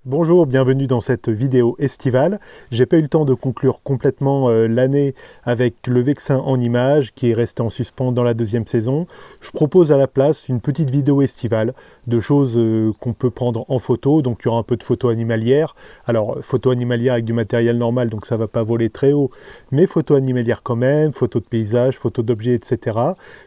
Bonjour, bienvenue dans cette vidéo estivale. J'ai pas eu le temps de conclure complètement l'année avec le Vexin en images qui est resté en suspens dans la deuxième saison. Je propose à la place une petite vidéo estivale de choses qu'on peut prendre en photo. Donc il y aura un peu de photos animalières. Alors photos animalières avec du matériel normal, donc ça va pas voler très haut, mais photos animalières quand même, photos de paysages, photos d'objets, etc.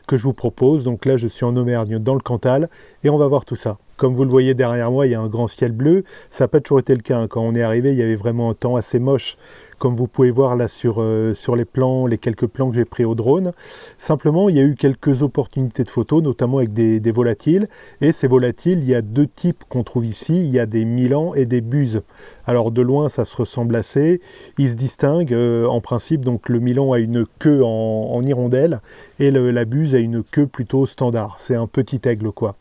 que je vous propose. Donc là je suis en Auvergne dans le Cantal et on va voir tout ça. Comme vous le voyez derrière moi, il y a un grand ciel bleu. Ça n'a pas toujours été le cas. Quand on est arrivé, il y avait vraiment un temps assez moche, comme vous pouvez voir là sur les plans, les quelques plans que j'ai pris au drone. Simplement, il y a eu quelques opportunités de photos, notamment avec des volatiles. Et ces volatiles, il y a deux types qu'on trouve ici. Il y a des milans et des buses. Alors de loin, ça se ressemble assez. Ils se distinguent en principe. Donc le milan a une queue en hirondelle et la buse a une queue plutôt standard. C'est un petit aigle quoi.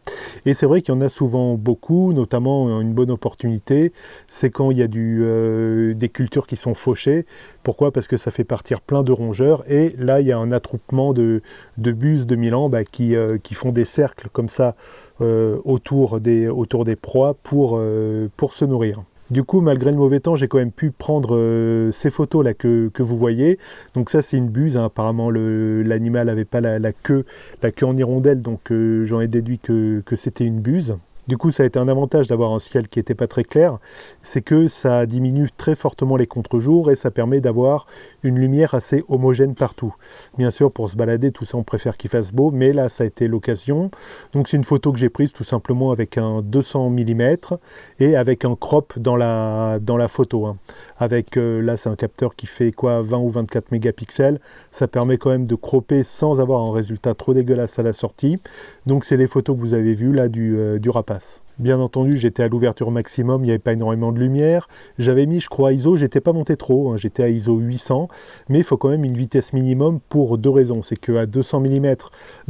Et c'est vrai qu'il y en a souvent beaucoup, notamment une bonne opportunité, c'est quand il y a des cultures qui sont fauchées. Pourquoi? Parce que ça fait partir plein de rongeurs et là il y a un attroupement de buses de Milan qui font des cercles comme ça autour des proies pour se nourrir. Du coup, malgré le mauvais temps, j'ai quand même pu prendre ces photos là que vous voyez. Donc ça, c'est une buse. Hein. Apparemment, l'animal n'avait pas la queue en hirondelle, donc j'en ai déduit que c'était une buse. Du coup, ça a été un avantage d'avoir un ciel qui n'était pas très clair, c'est que ça diminue très fortement les contre-jours et ça permet d'avoir une lumière assez homogène partout. Bien sûr, pour se balader, tout ça, on préfère qu'il fasse beau, mais là, ça a été l'occasion. Donc, c'est une photo que j'ai prise tout simplement avec un 200 mm et avec un crop dans la photo. Hein. Avec, là, c'est un capteur qui fait quoi, 20 ou 24 mégapixels. Ça permet quand même de cropper sans avoir un résultat trop dégueulasse à la sortie. Donc, c'est les photos que vous avez vues là du rapace. Bien entendu, j'étais à l'ouverture maximum, il n'y avait pas énormément de lumière. J'avais mis, je crois, ISO, j'étais pas monté trop, hein, j'étais à ISO 800, mais il faut quand même une vitesse minimum pour deux raisons. C'est qu'à 200 mm,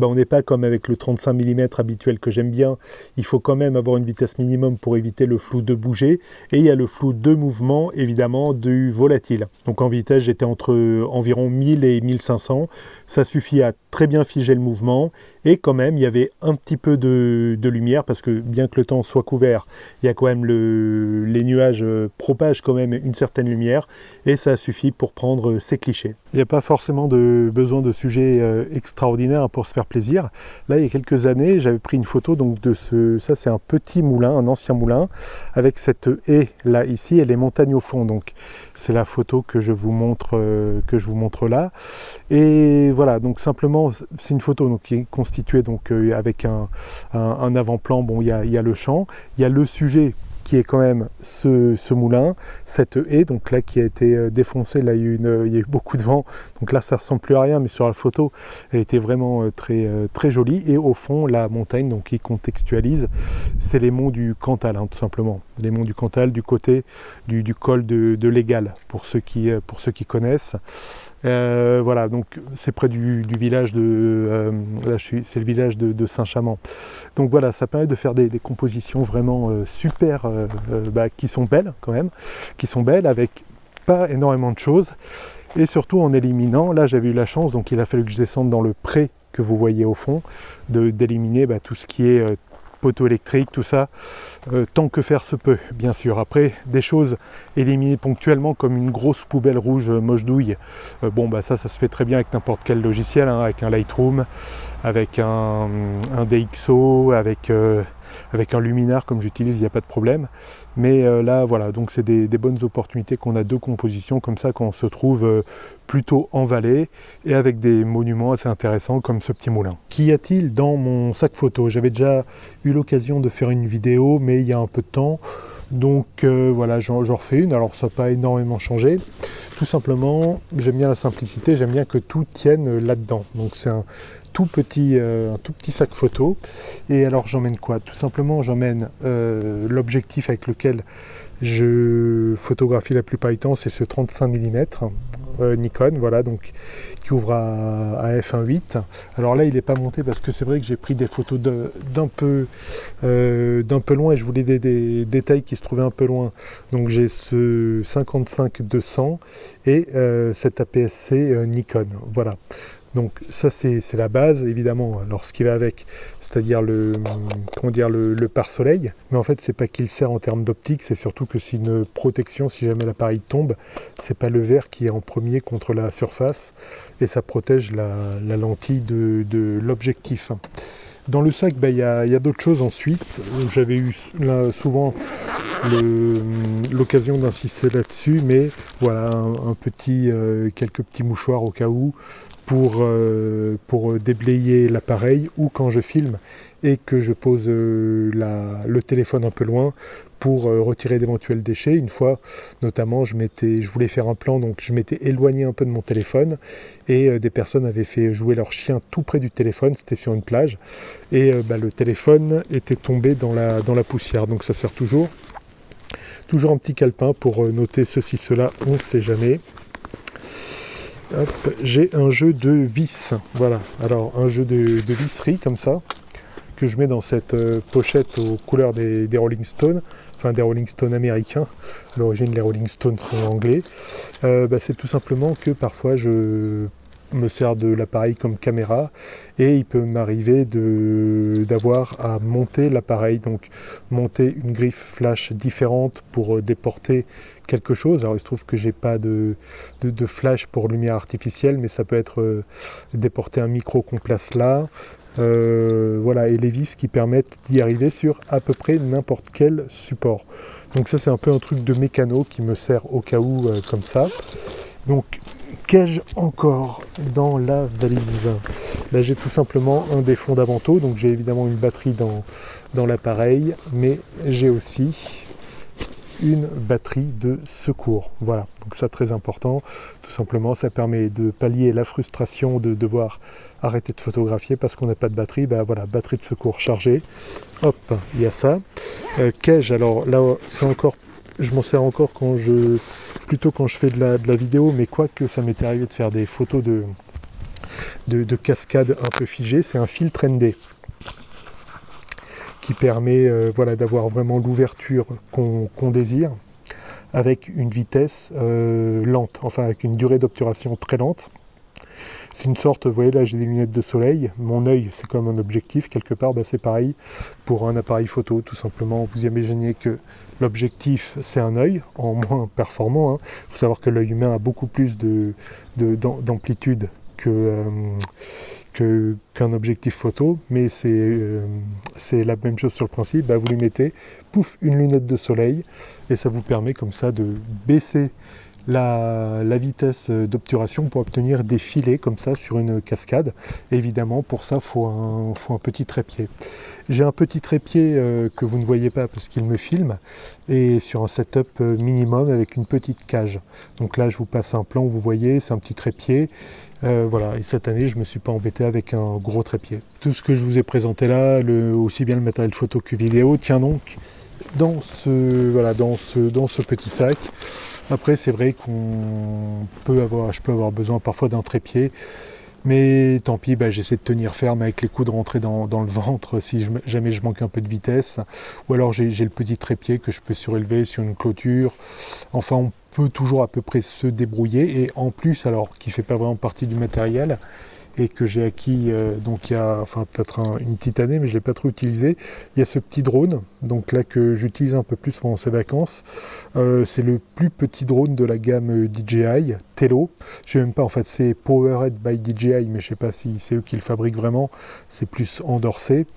on n'est pas comme avec le 35 mm habituel que j'aime bien. Il faut quand même avoir une vitesse minimum pour éviter le flou de bouger. Et il y a le flou de mouvement, évidemment, du volatile. Donc en vitesse, j'étais entre environ 1000 et 1500. Ça suffit à très bien figer le mouvement. Et quand même, il y avait un petit peu de lumière, parce que bien que le temps soit couvert, il y a quand même les nuages propagent quand même une certaine lumière, et ça suffit pour prendre ces clichés. Il n'y a pas forcément besoin de sujets extraordinaires pour se faire plaisir. Là, il y a quelques années, j'avais pris une photo donc ça c'est un petit moulin, un ancien moulin, avec cette haie là ici et les montagnes au fond. Donc c'est la photo que je vous montre là. Et voilà, donc simplement, c'est une photo donc, qui est constituée donc, avec un avant-plan. Bon, il y a le champ, il y a le sujet qui est quand même ce moulin, cette haie, donc là qui a été défoncée, là il y a eu beaucoup de vent, donc là ça ressemble plus à rien, mais sur la photo elle était vraiment très jolie. Et au fond la montagne donc qui contextualise, c'est les monts du Cantal, hein, tout simplement, les monts du Cantal du côté du col de l'Égal, pour ceux qui connaissent. Voilà, donc c'est près du village c'est le village de Saint-Chamand. Donc voilà, ça permet de faire des compositions vraiment super, qui sont belles quand même, qui sont belles avec pas énormément de choses, et surtout en éliminant, là j'avais eu la chance, donc il a fallu que je descende dans le pré que vous voyez au fond, d'éliminer tout ce qui est poteaux électriques, tout ça, tant que faire se peut, bien sûr. Après, des choses éliminées ponctuellement, comme une grosse poubelle rouge moche douille, ça se fait très bien avec n'importe quel logiciel, hein, avec un Lightroom, avec un DxO, avec un Luminar comme j'utilise, il n'y a pas de problème. Mais là, voilà, donc c'est des bonnes opportunités qu'on a de composition comme ça quand on se trouve plutôt en vallée et avec des monuments assez intéressants comme ce petit moulin. Qu'y a-t-il dans mon sac photo? J'avais déjà eu l'occasion de faire une vidéo, mais il y a un peu de temps. Donc voilà, j'en refais une. Alors ça n'a pas énormément changé. Tout simplement, j'aime bien la simplicité, j'aime bien que tout tienne là-dedans. Donc c'est un tout petit sac photo. Et alors j'emmène quoi? Tout simplement j'emmène l'objectif avec lequel je photographie la plupart du temps, c'est ce 35 mm Nikon, voilà, donc qui ouvre à f1.8. Alors là il n'est pas monté parce que c'est vrai que j'ai pris des photos d'un peu loin et je voulais des détails qui se trouvaient un peu loin. Donc j'ai ce 55-200 et cet APS-C Nikon, voilà. Donc ça c'est la base évidemment, alors ce qui va avec, c'est-à-dire le pare-soleil, mais en fait c'est pas qu'il sert en termes d'optique, c'est surtout que c'est une protection si jamais l'appareil tombe, c'est pas le verre qui est en premier contre la surface et ça protège la lentille de l'objectif. Dans le sac, il y a d'autres choses ensuite. J'avais eu là, souvent l'occasion d'insister là-dessus, mais voilà, quelques petits mouchoirs au cas où pour déblayer l'appareil ou quand je filme et que je pose le téléphone un peu loin pour retirer d'éventuels déchets. Une fois, notamment, je voulais faire un plan, donc je m'étais éloigné un peu de mon téléphone et des personnes avaient fait jouer leur chien tout près du téléphone, c'était sur une plage, et le téléphone était tombé dans la poussière, donc ça sert toujours un petit calepin pour noter ceci, cela, on ne sait jamais. Hop, j'ai un jeu de vis, voilà, alors un jeu de visserie comme ça, que je mets dans cette pochette aux couleurs des Rolling Stones, enfin des Rolling Stones américains. À l'origine, les Rolling Stones sont anglais. C'est tout simplement que parfois je me sers de l'appareil comme caméra et il peut m'arriver d'avoir à monter l'appareil, donc monter une griffe flash différente pour déporter quelque chose. Alors il se trouve que j'ai pas de flash pour lumière artificielle, mais ça peut être déporter un micro qu'on place là. Voilà, et les vis qui permettent d'y arriver sur à peu près n'importe quel support. Donc ça c'est un peu un truc de mécano qui me sert au cas où comme ça. Donc qu'ai-je encore dans la valise? Là j'ai tout simplement un des fondamentaux, donc j'ai évidemment une batterie dans l'appareil, mais j'ai aussi une batterie de secours. Voilà, donc ça très important, tout simplement ça permet de pallier la frustration de devoir arrêter de photographier parce qu'on n'a pas de batterie. Voilà, batterie de secours chargée, hop, il y a ça. Qu'ai-je? Alors là c'est encore, je m'en sers encore plutôt quand je fais de la vidéo, mais quoique ça m'était arrivé de faire des photos de cascades un peu figées, c'est un filtre ND qui permet d'avoir vraiment l'ouverture qu'on désire avec une vitesse lente, enfin avec une durée d'obturation très lente. C'est une sorte, vous voyez là j'ai des lunettes de soleil, mon œil c'est comme un objectif quelque part, c'est pareil pour un appareil photo, tout simplement. Vous imaginez que l'objectif c'est un œil, en moins performant, hein. Il faut savoir que l'œil humain a beaucoup plus d'amplitude qu'un objectif photo, mais c'est la même chose sur le principe. Vous lui mettez, pouf, une lunette de soleil, et ça vous permet comme ça de baisser la vitesse d'obturation pour obtenir des filets comme ça sur une cascade. Évidemment, pour ça, faut un petit trépied. J'ai un petit trépied que vous ne voyez pas parce qu'il me filme, et sur un setup minimum avec une petite cage. Donc là, je vous passe un plan, vous voyez, c'est un petit trépied. Voilà, et cette année je ne me suis pas embêté avec un gros trépied. Tout ce que je vous ai présenté là, aussi bien le matériel photo que vidéo, tient donc dans ce petit sac. Après c'est vrai je peux avoir besoin parfois d'un trépied, mais tant pis, j'essaie de tenir ferme avec les coudes rentrés dans le ventre si jamais je manque un peu de vitesse, ou alors j'ai le petit trépied que je peux surélever sur une clôture. Enfin on peut toujours à peu près se débrouiller, et en plus, alors qui fait pas vraiment partie du matériel et que j'ai acquis donc il y a peut-être une petite année, mais je l'ai pas trop utilisé, il y a ce petit drone donc là que j'utilise un peu plus pendant ces vacances. C'est le plus petit drone de la gamme DJI Tello. Je sais même pas, en fait c'est Powered by DJI, mais je sais pas si c'est eux qui le fabriquent vraiment, c'est plus endorsé.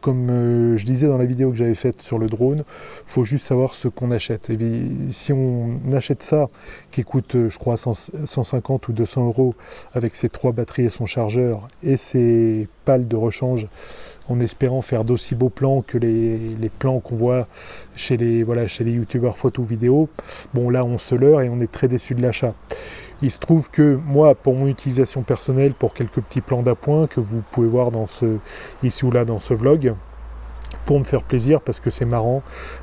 Comme je disais dans la vidéo que j'avais faite sur le drone, faut juste savoir ce qu'on achète. Et si on achète ça, qui coûte je crois 150 ou 200 euros, avec ses 3 batteries et son chargeur, et ses pales de rechange, en espérant faire d'aussi beaux plans que les plans qu'on voit chez les youtubeurs photo vidéo, là on se leurre et on est très déçu de l'achat. Il se trouve que moi, pour mon utilisation personnelle, pour quelques petits plans d'appoint que vous pouvez voir ici ou là dans ce vlog, pour me faire plaisir, parce que c'est marrant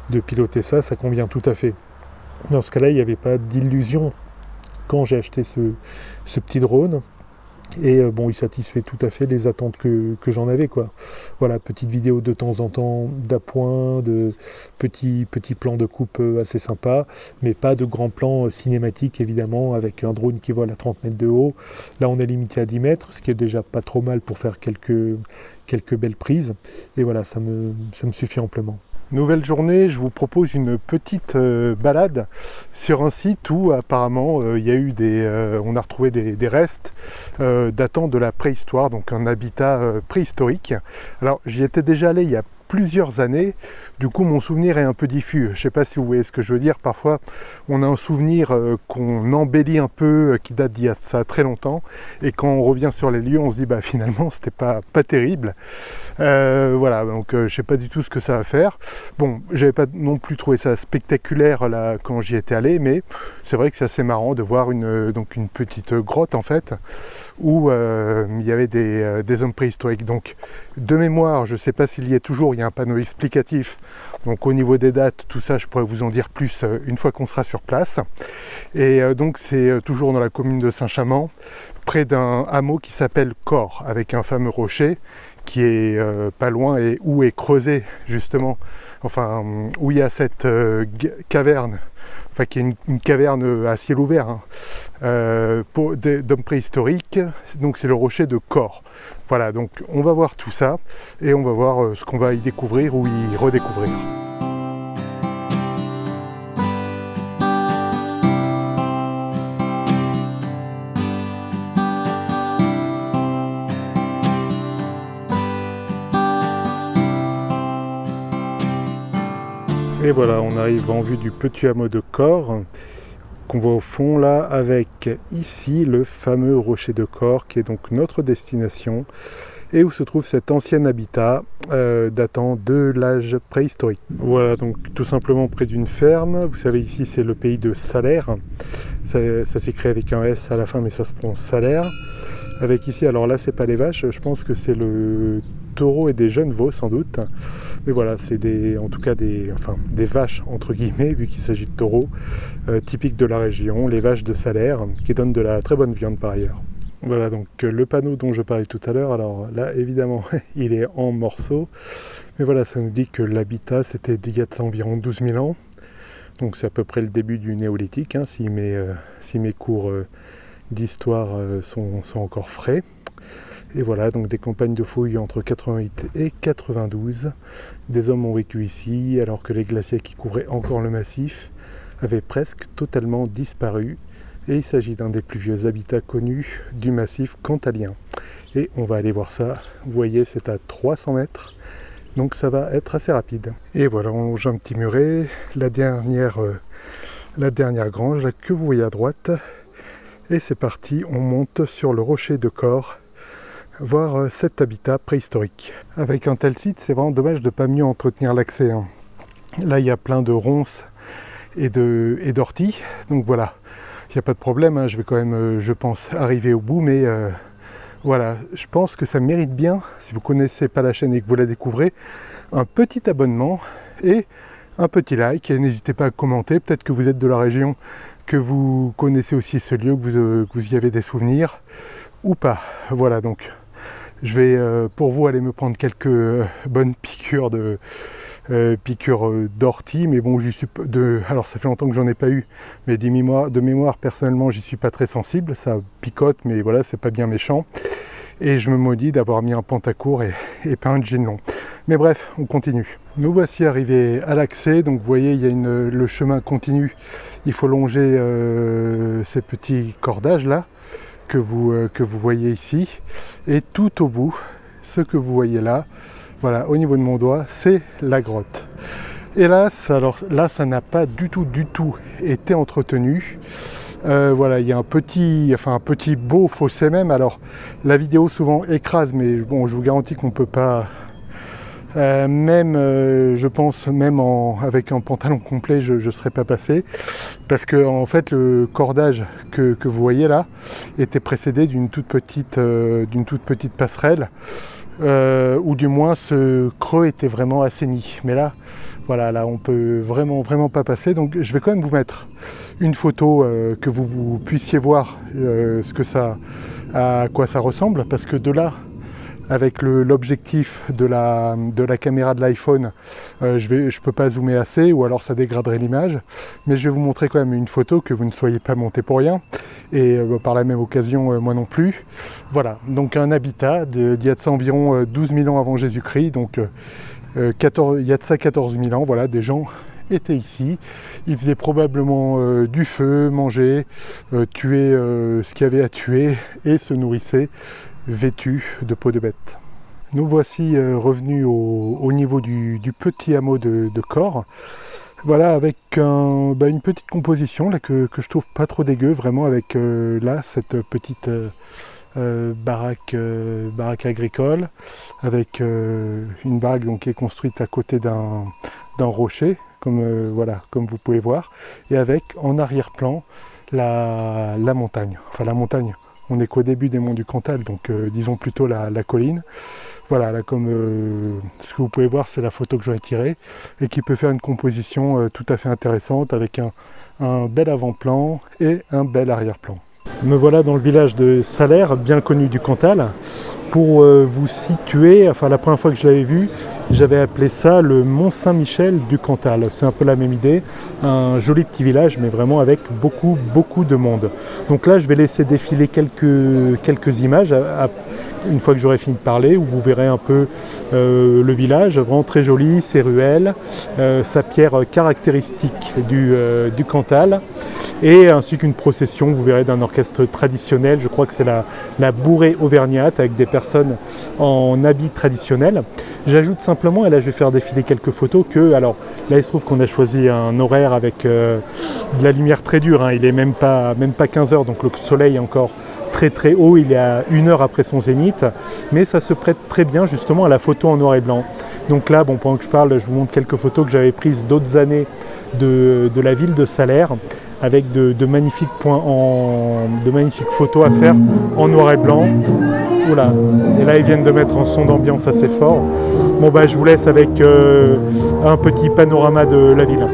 de piloter ça convient tout à fait. Dans ce cas-là, il n'y avait pas d'illusion quand j'ai acheté ce petit drone. Et bon, il satisfait tout à fait les attentes que j'en avais, quoi. Voilà, petite vidéo de temps en temps d'appoint, de petits plans de coupe assez sympas, mais pas de grands plans cinématiques, évidemment, avec un drone qui vole à 30 mètres de haut. Là, on est limité à 10 mètres, ce qui est déjà pas trop mal pour faire quelques belles prises. Et voilà, ça me suffit amplement. Nouvelle journée, je vous propose une petite balade sur un site où apparemment il y a eu on a retrouvé des restes datant de la préhistoire, donc un habitat préhistorique. Alors j'y étais déjà allé il y a plusieurs années, du coup mon souvenir est un peu diffus. Je ne sais pas si vous voyez ce que je veux dire, parfois on a un souvenir qu'on embellit un peu, qui date d'il y a ça très longtemps, et quand on revient sur les lieux, on se dit bah finalement c'était pas terrible. Voilà, donc je sais pas du tout ce que ça va faire. Bon, j'avais pas non plus trouvé ça spectaculaire là quand j'y étais allé, mais c'est vrai que c'est assez marrant de voir une petite grotte en fait, où il y avait des hommes préhistoriques. Donc de mémoire, je sais pas s'il y est toujours, il y a un panneau explicatif. Donc au niveau des dates, tout ça, je pourrais vous en dire plus une fois qu'on sera sur place. Et donc c'est toujours dans la commune de Saint-Chamand, près d'un hameau qui s'appelle Cor, avec un fameux rocher qui est pas loin et où est creusé justement, enfin où il y a cette caverne, enfin qui est une caverne à ciel ouvert, hein, d'hommes préhistoriques. Donc c'est le rocher de Cor. Voilà, donc on va voir tout ça et on va voir ce qu'on va y découvrir ou y redécouvrir. Et voilà, on arrive en vue du petit hameau de Cor, qu'on voit au fond là, avec ici le fameux rocher de Cor, qui est donc notre destination, et où se trouve cet ancien habitat datant de l'âge préhistorique. Voilà, donc tout simplement près d'une ferme. Vous savez, ici c'est le pays de Salers, ça s'écrit avec un S à la fin, mais ça se prononce Salers. Avec ici, alors là c'est pas les vaches, je pense que c'est le taureau et des jeunes veaux sans doute, mais voilà, c'est en tout cas des vaches entre guillemets, vu qu'il s'agit de taureaux typiques de la région, les vaches de Salers, qui donnent de la très bonne viande par ailleurs. Voilà, donc le panneau dont je parlais tout à l'heure, alors là évidemment il est en morceaux, mais voilà, ça nous dit que l'habitat c'était d'il y a environ 12 000 ans, donc c'est à peu près le début du néolithique, hein, si mes cours d'histoire sont encore frais. Et voilà, donc des campagnes de fouilles entre 88 et 92. Des hommes ont vécu ici, alors que les glaciers qui couvraient encore le massif avaient presque totalement disparu. Et il s'agit d'un des plus vieux habitats connus du massif cantalien. Et on va aller voir ça. Vous voyez, c'est à 300 mètres. Donc ça va être assez rapide. Et voilà, on longe un petit muret. La dernière grange là, que vous voyez à droite. Et c'est parti, on monte sur le rocher de Cor, voir cet habitat préhistorique. Avec un tel site, c'est vraiment dommage de ne pas mieux entretenir l'accès, hein. Là, il y a plein de ronces et d'orties, donc voilà, il n'y a pas de problème, hein. Je vais quand même, je pense, arriver au bout, mais voilà, je pense que ça mérite bien, si vous ne connaissez pas la chaîne et que vous la découvrez, un petit abonnement et un petit like, et n'hésitez pas à commenter, peut-être que vous êtes de la région, que vous connaissez aussi ce lieu, que vous y avez des souvenirs, ou pas. Voilà, donc je vais pour vous aller me prendre quelques bonnes piqûres d'ortie, mais bon, alors ça fait longtemps que j'en ai pas eu, mais de mémoire personnellement j'y suis pas très sensible, ça picote, mais voilà, c'est pas bien méchant. Et je me maudis d'avoir mis un pantacourt et pas un jean long. Mais bref, on continue. Nous voici arrivés à l'accès, donc vous voyez, il y a le chemin continu. Il faut longer ces petits cordages là que vous voyez ici. Et tout au bout, ce que vous voyez là, voilà, au niveau de mon doigt, c'est la grotte. Hélas, alors là, ça n'a pas du tout été entretenu. Voilà, il y a un petit beau fossé même. Alors la vidéo souvent écrase, mais bon, je vous garantis qu'on peut pas. Je pense même avec un pantalon complet, je ne serais pas passé, parce que en fait le cordage que vous voyez là était précédé d'une toute petite passerelle, ou du moins ce creux était vraiment assaini. Mais là, voilà, là on peut vraiment pas passer. Donc je vais quand même vous mettre une photo que vous puissiez voir ce que ça à quoi ça ressemble, parce que de là, avec l'objectif de la caméra de l'iPhone, je peux pas zoomer assez, ou alors ça dégraderait l'image, mais je vais vous montrer quand même une photo que vous ne soyez pas monté pour rien, et par la même occasion, moi non plus. Voilà, donc un habitat d'il y a de ça environ 12 000 ans avant Jésus-Christ, donc il y a de ça 14 000 ans, voilà, des gens étaient ici, ils faisaient probablement du feu, manger, tuer ce qu'il y avait à tuer, et se nourrissaient vêtus de peau de bête. Nous voici revenus au niveau du petit hameau de Corre. Voilà, avec une petite composition là, que je trouve pas trop dégueu, vraiment, avec là cette petite baraque agricole, avec une baraque donc, qui est construite à côté d'un rocher, comme, voilà, comme vous pouvez voir, et avec en arrière-plan la montagne. Enfin la montagne, on n'est qu'au début des monts du Cantal, donc disons plutôt la colline. Voilà, là comme ce que vous pouvez voir, c'est la photo que j'en ai tirée et qui peut faire une composition tout à fait intéressante avec un bel avant-plan et un bel arrière-plan. Me voilà dans le village de Salers, bien connu du Cantal. Pour vous situer, enfin la première fois que je l'avais vu, j'avais appelé ça le Mont Saint-Michel du Cantal. C'est un peu la même idée, un joli petit village, mais vraiment avec beaucoup de monde. Donc là, je vais laisser défiler quelques images une fois que j'aurai fini de parler, où vous verrez un peu le village, vraiment très joli, ses ruelles, sa pierre caractéristique du Cantal, et ainsi qu'une procession, vous verrez, d'un orchestre traditionnel. Je crois que c'est la bourrée auvergnate, avec des personnes en habits traditionnels. J'ajoute simplement, et là je vais faire défiler quelques photos, que, alors là il se trouve qu'on a choisi un horaire avec de la lumière très dure, hein. Il est même pas 15 heures, donc le soleil est encore très haut, il est à 1 heure après son zénith, mais ça se prête très bien justement à la photo en noir et blanc. Donc là, bon, pendant que je parle, je vous montre quelques photos que j'avais prises d'autres années de la ville de Salers, avec de magnifiques photos à faire en noir et blanc. Oula, et là ils viennent de mettre un son d'ambiance assez fort. Bon bah je vous laisse avec un petit panorama de la ville.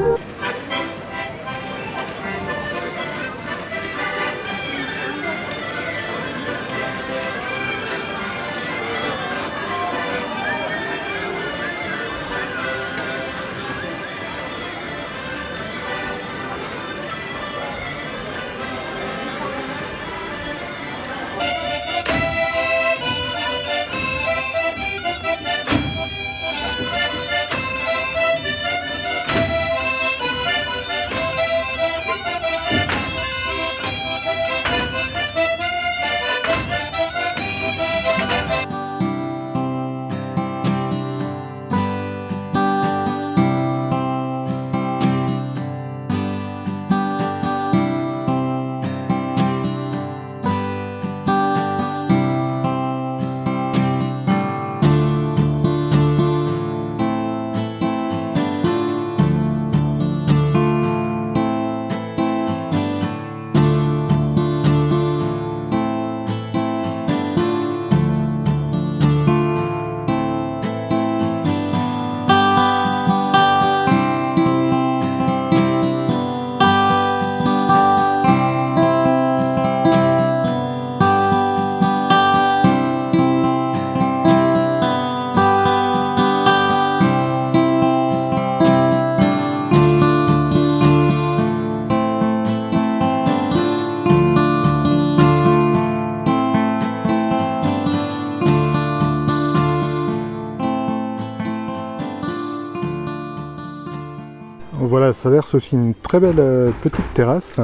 Voilà, ça a l'air aussi une très belle petite terrasse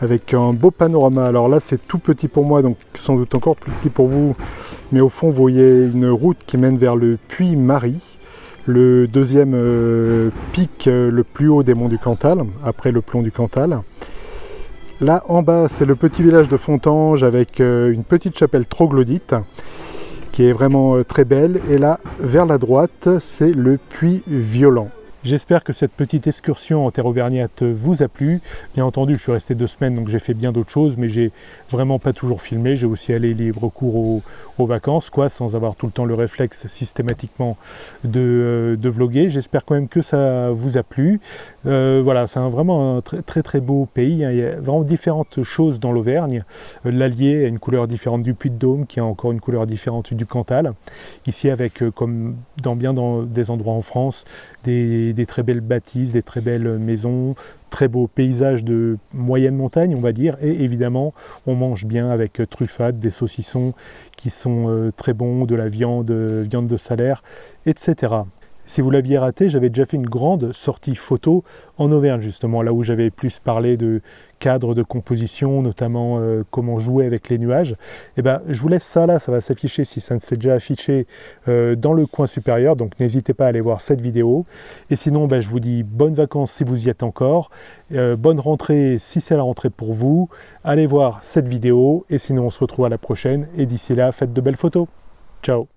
avec un beau panorama. Alors là c'est tout petit pour moi, donc sans doute encore plus petit pour vous, mais au fond vous voyez une route qui mène vers le puy Marie, le deuxième pic le plus haut des monts du Cantal, après le plomb du Cantal. Là en bas c'est le petit village de Fontanges avec une petite chapelle troglodyte qui est vraiment très belle, et là vers la droite c'est le puy Violent. J'espère que cette petite excursion en terre auvergnate vous a plu. Bien entendu, je suis resté 2 semaines, donc j'ai fait bien d'autres choses, mais j'ai vraiment pas toujours filmé. J'ai aussi allé libre cours aux vacances, quoi, sans avoir tout le temps le réflexe systématiquement de vlogger. J'espère quand même que ça vous a plu. Voilà, c'est vraiment un très beau pays, hein. Il y a vraiment différentes choses dans l'Auvergne. L'Allier a une couleur différente du Puy-de-Dôme, qui a encore une couleur différente du Cantal. Ici, avec, comme dans des endroits en France, des très belles bâtisses, des très belles maisons, très beaux paysages de moyenne montagne, on va dire, et évidemment, on mange bien avec truffade, des saucissons qui sont très bons, de la viande de Salaire, etc. Si vous l'aviez raté, j'avais déjà fait une grande sortie photo en Auvergne, justement, là où j'avais plus parlé de cadres de composition, notamment comment jouer avec les nuages. Et ben, je vous laisse ça là, ça va s'afficher si ça ne s'est déjà affiché dans le coin supérieur, donc n'hésitez pas à aller voir cette vidéo. Et sinon, ben, je vous dis bonnes vacances si vous y êtes encore, bonne rentrée si c'est la rentrée pour vous. Allez voir cette vidéo, et sinon on se retrouve à la prochaine, et d'ici là, faites de belles photos. Ciao!